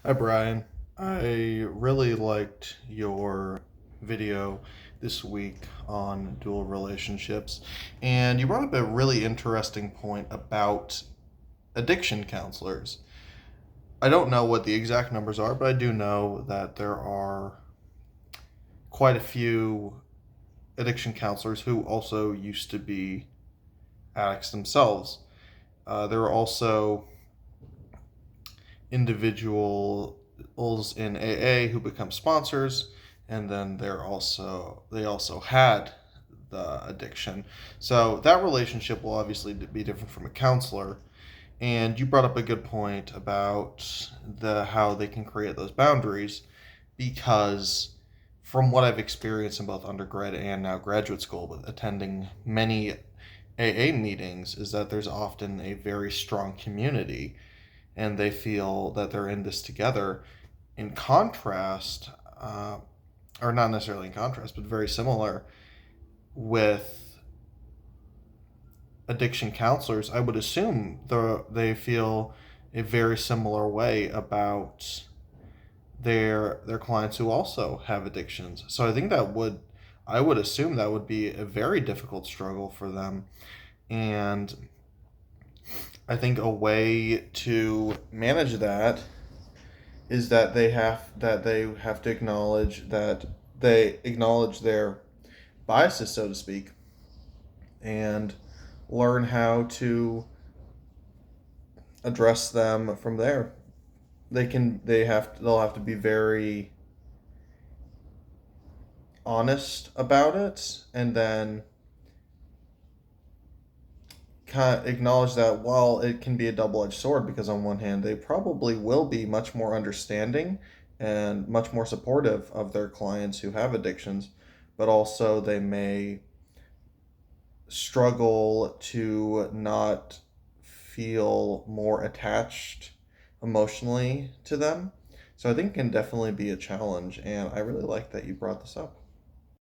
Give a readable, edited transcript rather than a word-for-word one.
Hi, Brian. I really liked your video this week on dual relationships, and you brought up a really interesting point about addiction counselors. I don't know what the exact numbers are, but I do know that there are quite a few addiction counselors who also used to be addicts themselves. There are also individuals in AA who become sponsors, and then they also had the addiction. So that relationship will obviously be different from a counselor. And you brought up a good point about the how they can create those boundaries because from what I've experienced in both undergrad and now graduate school with attending many AA meetings is that there's often a very strong community and they feel that they're in this together. In contrast, or not necessarily in contrast, but very similar with addiction counselors, I would assume they feel a very similar way about their clients who also have addictions. So I would assume that would be a very difficult struggle for them. And I think a way to manage that is that they have to acknowledge that they acknowledge their biases, so to speak, and learn how to address them from there. They'll have to be very honest about it, and then kind of acknowledge that while it can be a double-edged sword, because on one hand they probably will be much more understanding and much more supportive of their clients who have addictions, but also they may struggle to not feel more attached emotionally to them. So I think it can definitely be a challenge, and I really like that you brought this up.